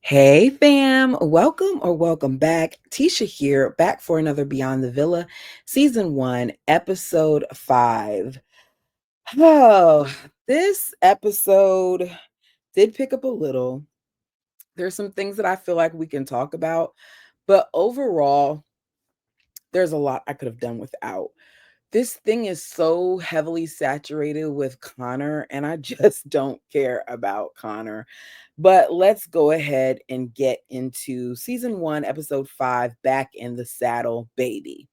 Hey fam, welcome or welcome back. Tisha here, back for another Beyond the Villa, season 1, episode 5. Oh, this episode did pick up a little. There's some things that I feel like we can talk about, but overall, there's a lot I could have done without. This thing is so heavily saturated with Connor, and I just don't care about Connor. But let's go ahead and get into season 1, episode 5, Back in the Saddle, Baby.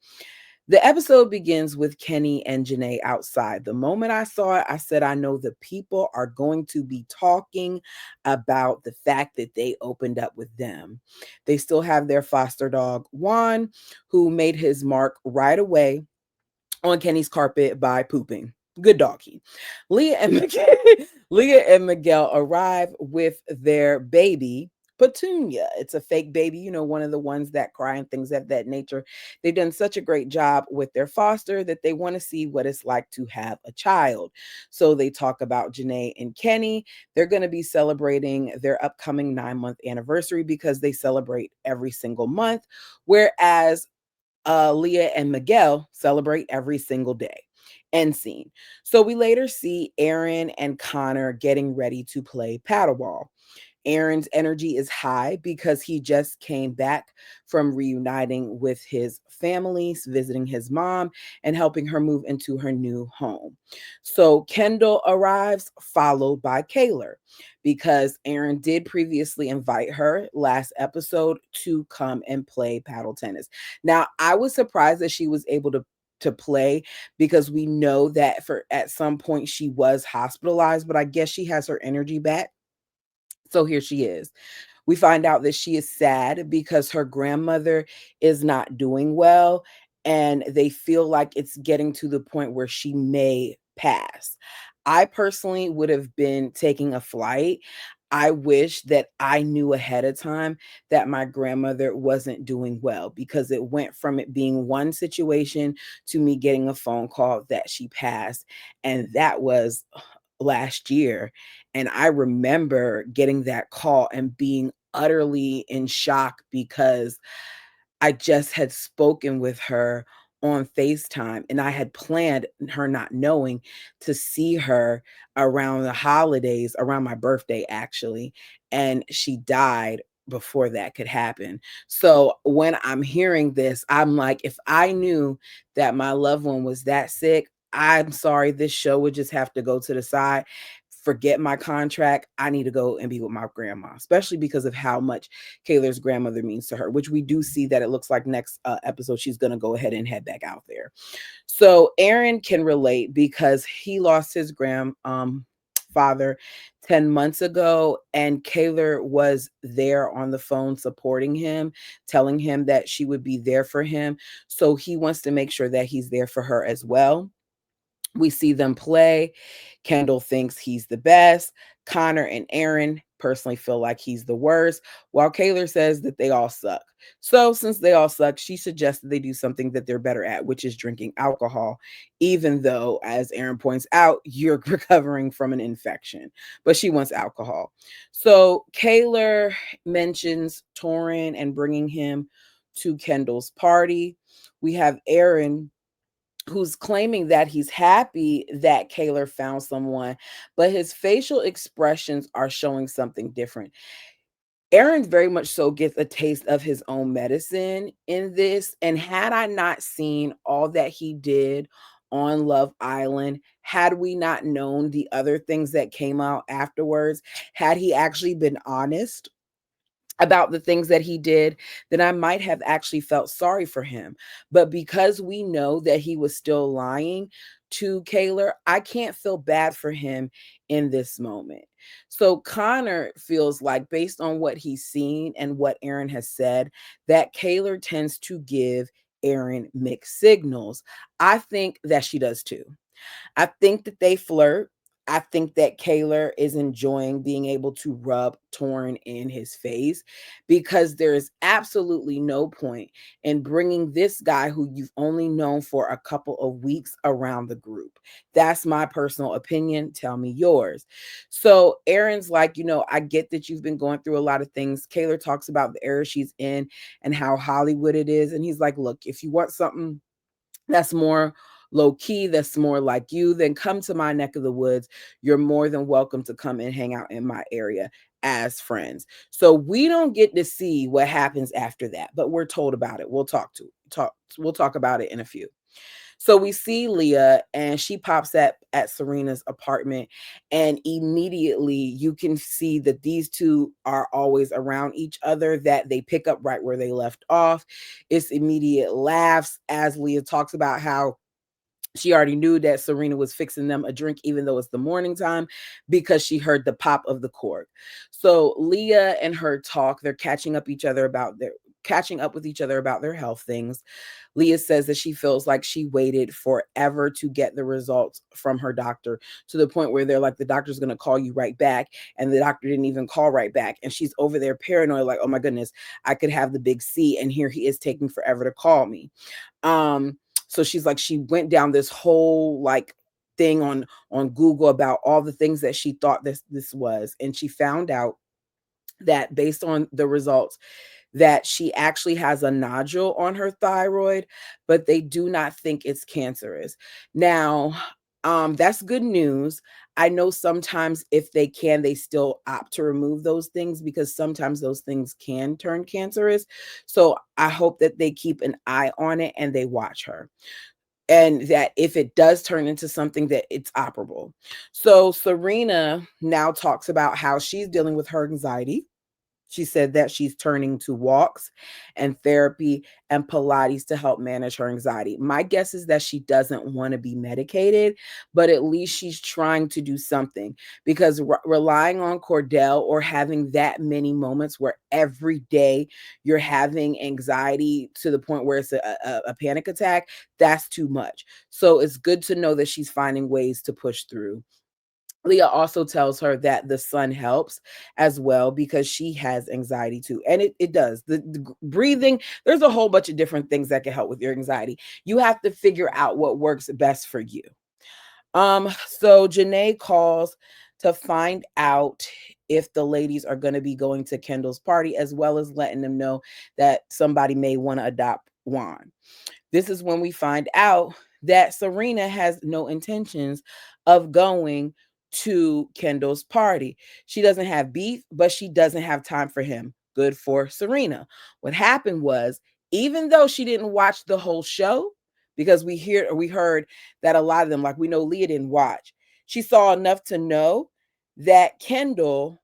The episode begins with Kenny and Janae outside. The moment I saw it, I said, I know the people are going to be talking about the fact that they opened up with them. They still have their foster dog, Juan, who made his mark right away on Kenny's carpet by pooping. Good doggy. Leah and Miguel arrive with their baby, Petunia. It's a fake baby, one of the ones that cry and things of that nature. They've done such a great job with their foster that they want to see what it's like to have a child. So they talk about Janae and Kenny. They're going to be celebrating their upcoming 9-month anniversary because they celebrate every single month. Whereas Leah and Miguel celebrate every single day. End scene. So we later see Aaron and Connor getting ready to play paddleball. Aaron's energy is high because he just came back from reuniting with his family, visiting his mom, and helping her move into her new home. So Kendall arrives, followed by Kayla, because Aaron did previously invite her last episode to come and play paddle tennis. Now, I was surprised that she was able to play because we know that for at some point she was hospitalized, but I guess she has her energy back. So here she is. We find out that she is sad because her grandmother is not doing well, and they feel like it's getting to the point where she may pass. I personally would have been taking a flight. I wish that I knew ahead of time that my grandmother wasn't doing well, because it went from it being one situation to me getting a phone call that she passed. And that was last year. And I remember getting that call and being utterly in shock because I just had spoken with her on FaceTime, and I had planned, her not knowing, to see her around the holidays, around my birthday actually, and she died before that could happen. So when I'm hearing this, I'm like, if I knew that my loved one was that sick, I'm sorry, this show would just have to go to the side. Forget my contract. I need to go and be with my grandma, especially because of how much Kayla's grandmother means to her, which we do see that it looks like next episode she's going to go ahead and head back out there. So Aaron can relate because he lost his father 10 months ago, and Kayla was there on the phone supporting him, telling him that she would be there for him. So he wants to make sure that he's there for her as well. We see them play. Kendall thinks he's the best. Connor and Aaron personally feel like he's the worst, while Kayla says that they all suck. So, since they all suck, she suggested they do something that they're better at, which is drinking alcohol, even though, as Aaron points out, you're recovering from an infection. But she wants alcohol. So, Kayla mentions Torin and bringing him to Kendall's party. We have Aaron, who's claiming that he's happy that Kayla found someone, but his facial expressions are showing something different. Aaron very much so gets a taste of his own medicine in this. And had I not seen all that he did on Love Island, had we not known the other things that came out afterwards, had he actually been honest about the things that he did, then I might have actually felt sorry for him. But because we know that he was still lying to Kayla, I can't feel bad for him in this moment. So Connor feels like, based on what he's seen and what Aaron has said, that Kayla tends to give Aaron mixed signals. I think that she does too. I think that they flirt. I think that Kaler is enjoying being able to rub Torrin in his face because there is absolutely no point in bringing this guy who you've only known for a couple of weeks around the group. That's my personal opinion. Tell me yours. So Aaron's like, I get that you've been going through a lot of things. Kaler talks about the era she's in and how Hollywood it is. And he's like, look, if you want something that's more low key, that's more like you, then come to my neck of the woods. You're more than welcome to come and hang out in my area as friends. So we don't get to see what happens after that, but we're told about it. We'll talk about it in a few. So we see Leah and she pops up at Serena's apartment, and immediately you can see that these two are always around each other, that they pick up right where they left off. It's immediate laughs as Leah talks about how she already knew that Serena was fixing them a drink, even though it's the morning time, because she heard the pop of the cork. So Leah and her talk, they're catching up with each other about their health things. Leah says that she feels like she waited forever to get the results from her doctor, to the point where they're like, the doctor's going to call you right back. And the doctor didn't even call right back. And she's over there paranoid, like, oh my goodness, I could have the big C. And here he is taking forever to call me. So she's like, she went down this whole like thing on Google about all the things that she thought this was. And she found out that based on the results, that she actually has a nodule on her thyroid, but they do not think it's cancerous. Now, that's good news. I know sometimes if they can, they still opt to remove those things because sometimes those things can turn cancerous. So I hope that they keep an eye on it and they watch her, and that if it does turn into something, that it's operable. So Serena now talks about how she's dealing with her anxiety. She said that she's turning to walks and therapy and Pilates to help manage her anxiety. My guess is that she doesn't want to be medicated, but at least she's trying to do something, because relying on Cordell or having that many moments where every day you're having anxiety to the point where it's a panic attack, that's too much. So it's good to know that she's finding ways to push through. Leah also tells her that the sun helps as well because she has anxiety too. And it does. The breathing, there's a whole bunch of different things that can help with your anxiety. You have to figure out what works best for you. So Janae calls to find out if the ladies are going to be going to Kendall's party, as well as letting them know that somebody may want to adopt Juan. This is when we find out that Serena has no intentions of going to Kendall's party. She doesn't have beef, but she doesn't have time for him. Good for Serena. What happened was, even though she didn't watch the whole show, because we heard that a lot of them, like we know Leah didn't watch, she saw enough to know that Kendall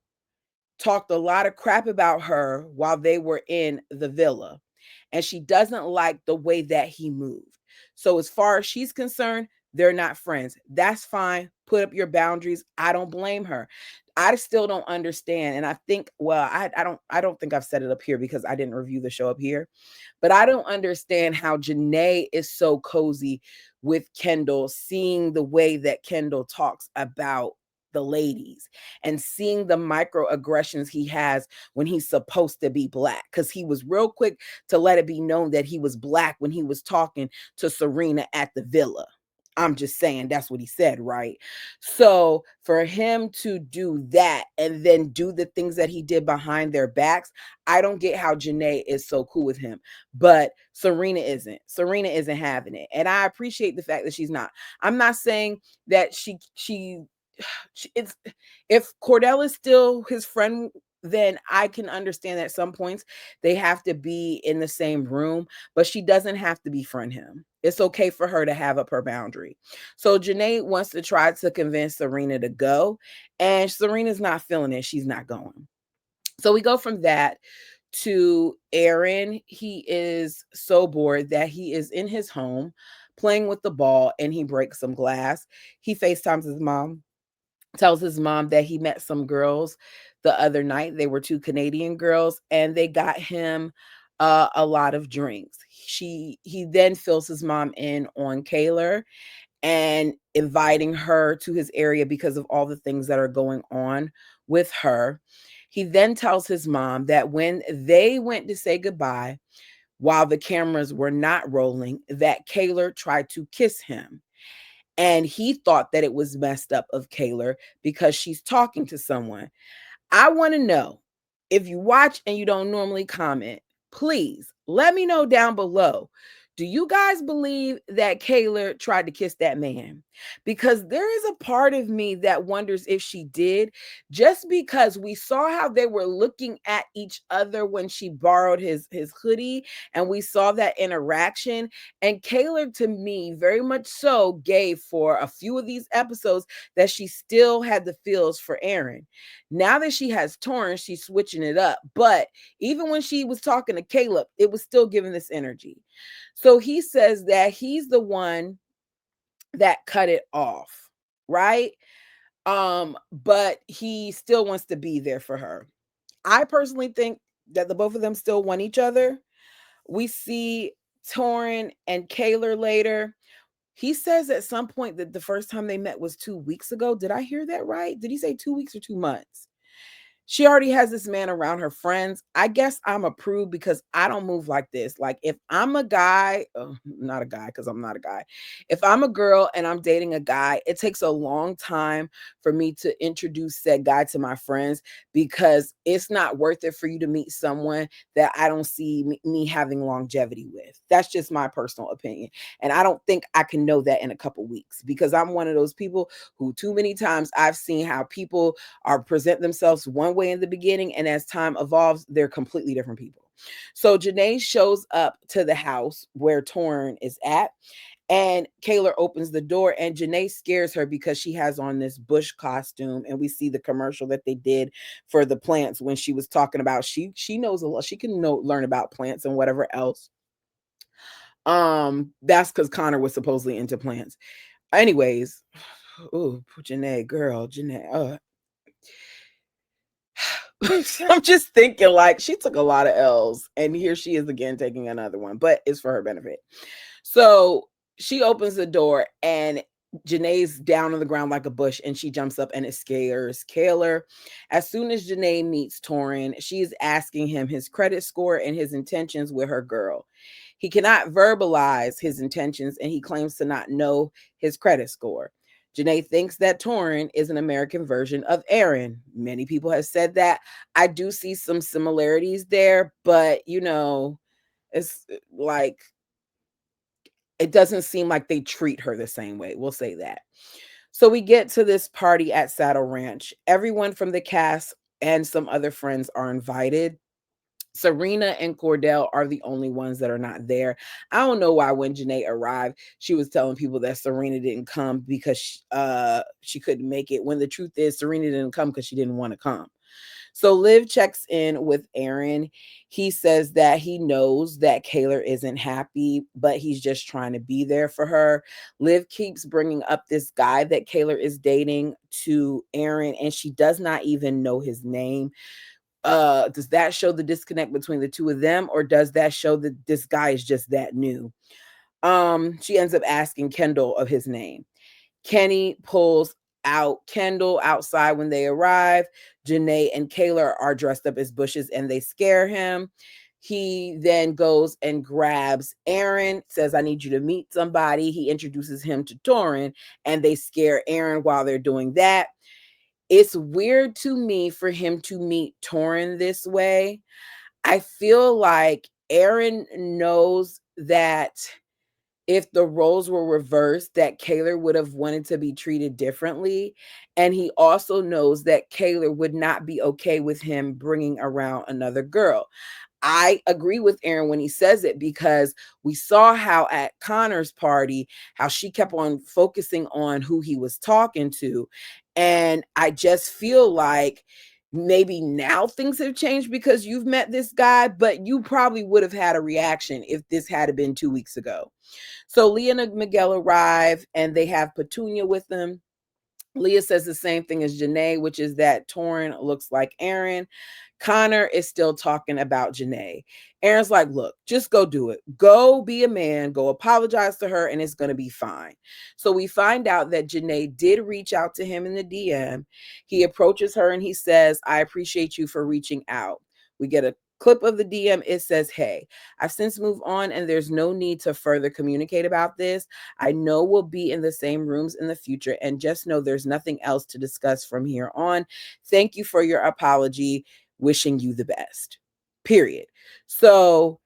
talked a lot of crap about her while they were in the villa, and she doesn't like the way that he moved. So as far as she's concerned, they're not friends. That's fine. Put up your boundaries. I don't blame her. I still don't understand. And I think, well, I don't think I've set it up here because I didn't review the show up here. But I don't understand how Janae is so cozy with Kendall, seeing the way that Kendall talks about the ladies and seeing the microaggressions he has when he's supposed to be black, because he was real quick to let it be known that he was black when he was talking to Serena at the villa. I'm just saying that's what he said, right? So for him to do that and then do the things that he did behind their backs, I don't get how Janae is so cool with him. But Serena isn't. Serena isn't having it. And I appreciate the fact that she's not. I'm not saying that it's, if Cordell is still his friend, then I can understand that at some points they have to be in the same room, but she doesn't have to befriend him. It's okay for her to have up her boundary. So Janae wants to try to convince Serena to go, and Serena's not feeling it. She's not going. So we go from that to Aaron. He is so bored that he is in his home playing with the ball and he breaks some glass. He FaceTimes his mom, tells his mom that he met some girls the other night. They were two Canadian girls and they got him a lot of drinks. He then fills his mom in on Kaler, and inviting her to his area because of all the things that are going on with her. He then tells his mom that when they went to say goodbye, while the cameras were not rolling, that Kaylor tried to kiss him. And he thought that it was messed up of Kaylor because she's talking to someone. I want to know, if you watch and you don't normally comment, please let me know down below. Do you guys believe that Kaylor tried to kiss that man? Because there is a part of me that wonders if she did, just because we saw how they were looking at each other when she borrowed his hoodie, and we saw that interaction. And Kaylor, to me, very much so gave for a few of these episodes that she still had the feels for Aaron. Now that she has Torrance, she's switching it up. But even when she was talking to Caleb, it was still giving this energy. So he says that he's the one that cut it off, right? But he still wants to be there for her. I personally think that the both of them still want each other. We see Torrin and Kaylor later. He says at some point that the first time they met was 2 weeks ago. Did I hear that right? Did he say 2 weeks or 2 months? She already has this man around her friends. I guess I'm approved because I don't move like this. Like if I'm a guy, not a guy because I'm not a guy. If I'm a girl and I'm dating a guy, it takes a long time for me to introduce said guy to my friends because it's not worth it for you to meet someone that I don't see me having longevity with. That's just my personal opinion. And I don't think I can know that in a couple weeks because I'm one of those people who too many times I've seen how people are present themselves one way in the beginning, and as time evolves, they're completely different people. So Janae shows up to the house where Torrin is at, and Kaylor opens the door, and Janae scares her because she has on this bush costume, and we see the commercial that they did for the plants when she was talking about she knows a lot, she can learn about plants and whatever else. That's because Connor was supposedly into plants. Anyways, oh, Janae, girl, Janae, I'm just thinking like she took a lot of L's and here she is again taking another one, but it's for her benefit. So she opens the door and Janae's down on the ground like a bush and she jumps up and it scares Kaylor. As soon as Janae meets Torrin, she's asking him his credit score and his intentions with her girl. He cannot verbalize his intentions and he claims to not know his credit score. Janae thinks that Torrin is an American version of Aaron. Many people have said that. I do see some similarities there, but it's like it doesn't seem like they treat her the same way. We'll say that. So we get to this party at Saddle Ranch. Everyone from the cast and some other friends are invited. Serena and Cordell are the only ones that are not there. I don't know why when Janae arrived, she was telling people that Serena didn't come because she couldn't make it. When the truth is, Serena didn't come because she didn't want to come. So Liv checks in with Aaron. He says that he knows that Kaylor isn't happy, but he's just trying to be there for her. Liv keeps bringing up this guy that Kaylor is dating to Aaron, and she does not even know his name. Does that show the disconnect between the two of them, or does that show that this guy is just that new? She ends up asking Kendall of his name. Kenny pulls out Kendall outside when they arrive. Janae and Kaylor are dressed up as bushes and they scare him. He then goes and grabs Aaron, says, I need you to meet somebody. He introduces him to Torrin and they scare Aaron while they're doing that. It's weird to me for him to meet Torrin this way. I feel like Aaron knows that if the roles were reversed, that Kaylor would have wanted to be treated differently. And he also knows that Kaylor would not be okay with him bringing around another girl. I agree with Aaron when he says it because we saw how at Connor's party, how she kept on focusing on who he was talking to. And I just feel like maybe now things have changed because you've met this guy, but you probably would have had a reaction if this had been 2 weeks ago. So Leah and Miguel arrive and they have Petunia with them. Leah says the same thing as Janae, which is that Torrin looks like Aaron. Connor is still talking about Janae. Aaron's like, look, just go do it. Go be a man. Go apologize to her, and it's going to be fine. So we find out that Janae did reach out to him in the DM. He approaches her and he says, I appreciate you for reaching out. We get a clip of the DM. It says, hey, I've since moved on and there's no need to further communicate about this. I know we'll be in the same rooms in the future, and just know there's nothing else to discuss from here on. Thank you for your apology. Wishing you the best. Period. So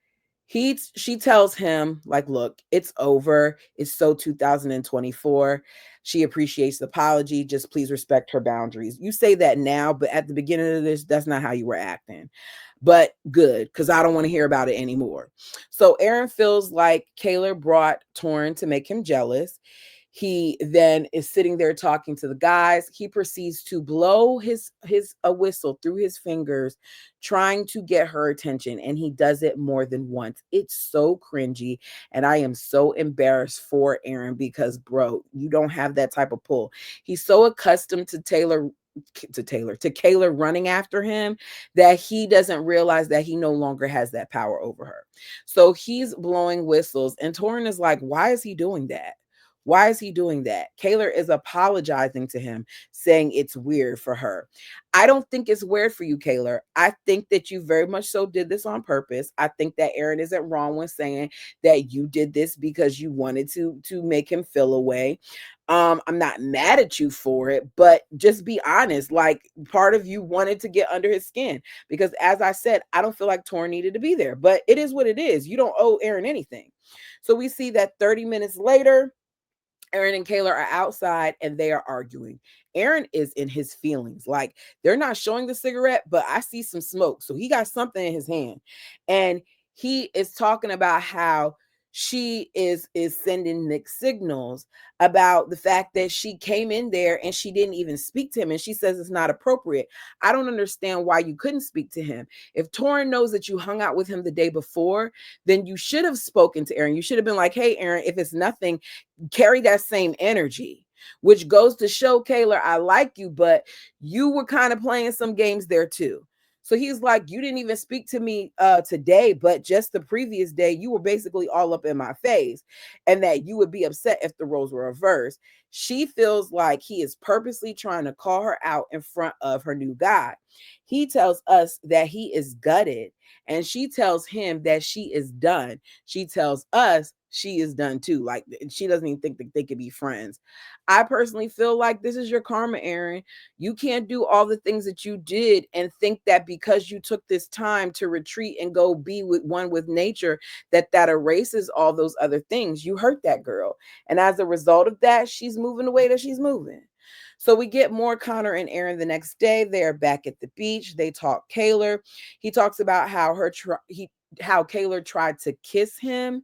she tells him, like, look, it's over. It's so 2024. She appreciates the apology. Just please respect her boundaries. You say that now, but at the beginning of this, that's not how you were acting. But good, because I don't want to hear about it anymore. So Aaron feels like Kayla brought Torrin to make him jealous. He then is sitting there talking to the guys. He proceeds to blow his a whistle through his fingers, trying to get her attention, and he does it more than once. It's so cringy, and I am so embarrassed for Aaron because, bro, you don't have that type of pull. He's so accustomed to Kayla running after him that he doesn't realize that he no longer has that power over her. So he's blowing whistles, and Torrin is like, why is he doing that? Why is he doing that? Kayla is apologizing to him, saying it's weird for her. I don't think it's weird for you, Kayla. I think that you very much so did this on purpose. I think that Aaron isn't wrong when saying that you did this because you wanted to make him feel away. I'm not mad at you for it, but just be honest. Like, part of you wanted to get under his skin because, as I said, I don't feel like Torrin needed to be there, but it is what it is. You don't owe Aaron anything. So we see that 30 minutes later, Aaron and Kayla are outside and they are arguing. Aaron is in his feelings. Like, they're not showing the cigarette, but I see some smoke. So he got something in his hand. And he is talking about how she is sending mixed signals about the fact that she came in there and she didn't even speak to him, and she says it's not appropriate. I don't understand why you couldn't speak to him. If Torrin knows that you hung out with him the day before, then you should have spoken to Aaron. You should have been like, hey, Aaron, if it's nothing, carry that same energy, which goes to show, Kayla, I like you, but you were kind of playing some games there too. So he's like, you didn't even speak to me today, but just the previous day, you were basically all up in my face, and that you would be upset if the roles were reversed. She feels like he is purposely trying to call her out in front of her new guy. He tells us that he is gutted, and she tells him that she is done. She tells us she is done too. Like, she doesn't even think that they could be friends. I personally feel like this is your karma, Aaron. You can't do all the things that you did and think that because you took this time to retreat and go be with one with nature, that erases all those other things. You hurt that girl. And as a result of that, she's moving the way that she's moving. So we get more Connor and Aaron the next day. They are back at the beach. They talk Kayla. He talks about how how Kayla tried to kiss him,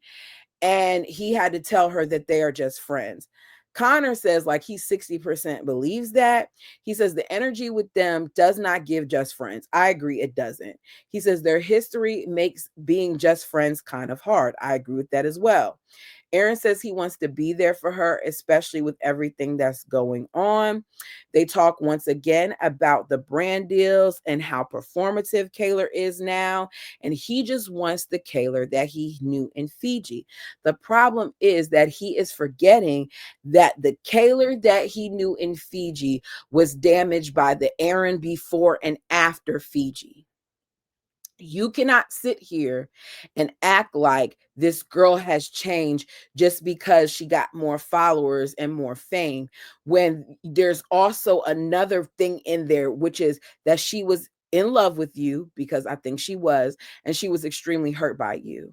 and he had to tell her that they are just friends. Connor says, like, he 60% believes that. He says the energy with them does not give just friends. I agree, it doesn't. He says their history makes being just friends kind of hard. I agree with that as well. Aaron says he wants to be there for her, especially with everything that's going on. They talk once again about the brand deals and how performative Kayla is now. And he just wants the Kayla that he knew in Fiji. The problem is that he is forgetting that the Kayla that he knew in Fiji was damaged by the Aaron before and after Fiji. You cannot sit here and act like this girl has changed just because she got more followers and more fame, when there's also another thing in there, which is that she was in love with you, because I think she was, and she was extremely hurt by you.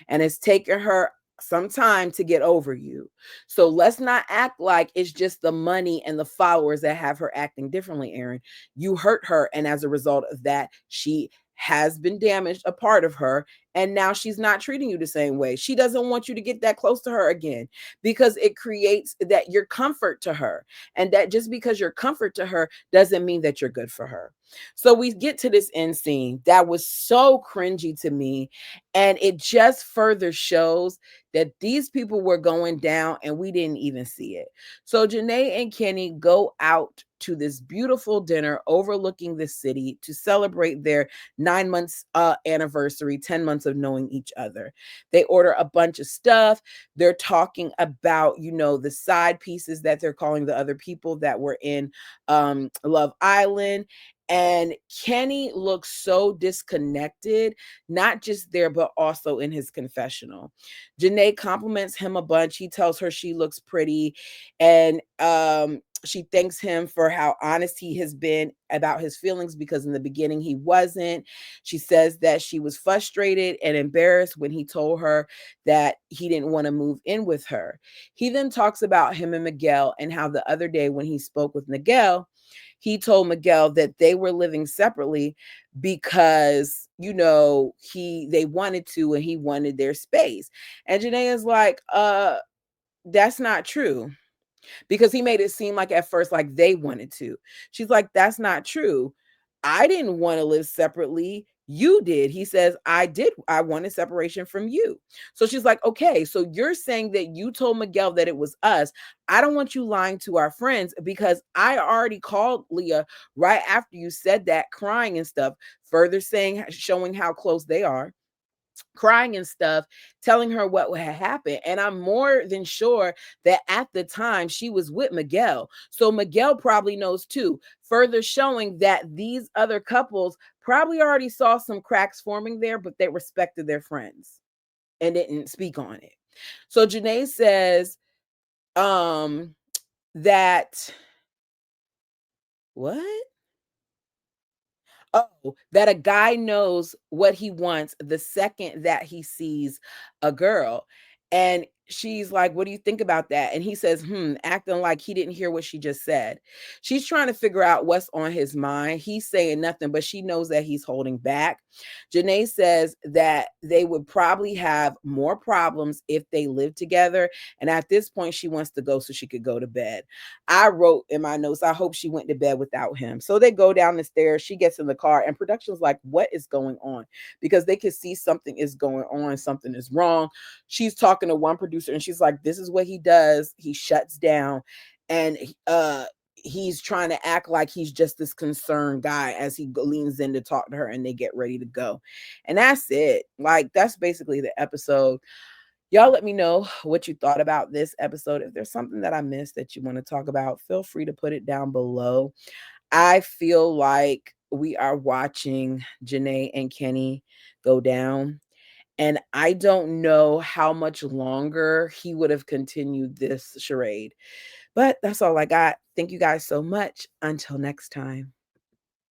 And it's taken her some time to get over you. So let's not act like it's just the money and the followers that have her acting differently, Aaron. You hurt her, and as a result of that, she has been damaged, a part of her, And now she's not treating you the same way. She doesn't want you to get that close to her again because it creates that you're comfort to her. And that just because you're comfort to her doesn't mean that you're good for her. So we get to this end scene that was so cringy to me. And it just further shows that these people were going down and we didn't even see it. So Janae and Kenny go out to this beautiful dinner overlooking the city to celebrate their 9 months anniversary, 10 months of knowing each other. They order a bunch of stuff. They're talking about, the side pieces that they're calling the other people that were in Love Island. And Kenny looks so disconnected, not just there, but also in his confessional. Janae compliments him a bunch. He tells her she looks pretty. And she thanks him for how honest he has been about his feelings because in the beginning he wasn't. She says that she was frustrated and embarrassed when he told her that he didn't want to move in with her. He then talks about him and Miguel and how the other day when he spoke with Miguel, he told Miguel that they were living separately because they wanted to and he wanted their space. And Janae is like, that's not true, because he made it seem like at first like they wanted to. She's like, that's not true. I didn't want to live separately. You did. He says, I did. I wanted separation from you. So she's like, okay, so you're saying that you told Miguel that it was us. I don't want you lying to our friends because I already called Leah right after you said that, crying and stuff, further showing how close they are, crying and stuff, telling her what had happened. And I'm more than sure that at the time she was with Miguel. So Miguel probably knows too, further showing that these other couples probably already saw some cracks forming there, but they respected their friends and didn't speak on it. So Janae says that what? Oh, that a guy knows what he wants the second that he sees a girl. And she's like, what do you think about that? And he says, acting like he didn't hear what she just said. She's trying to figure out what's on his mind. He's saying nothing, but she knows that he's holding back. Janae says that they would probably have more problems if they lived together. And at this point, she wants to go so she could go to bed. I wrote in my notes, I hope she went to bed without him. So they go down the stairs. She gets in the car, and production's like, what is going on? Because they can see something is going on, something is wrong. She's talking to one producer, and she's like, this is what he does. He shuts down, and he's trying to act like he's just this concerned guy as he leans in to talk to her, and they get ready to go. And that's it. Like, that's basically the episode. Y'all let me know what you thought about this episode. If there's something that I missed that you want to talk about, feel free to put it down below. I feel like we are watching Janae and Kenny go down. And I don't know how much longer he would have continued this charade. But that's all I got. Thank you guys so much. Until next time.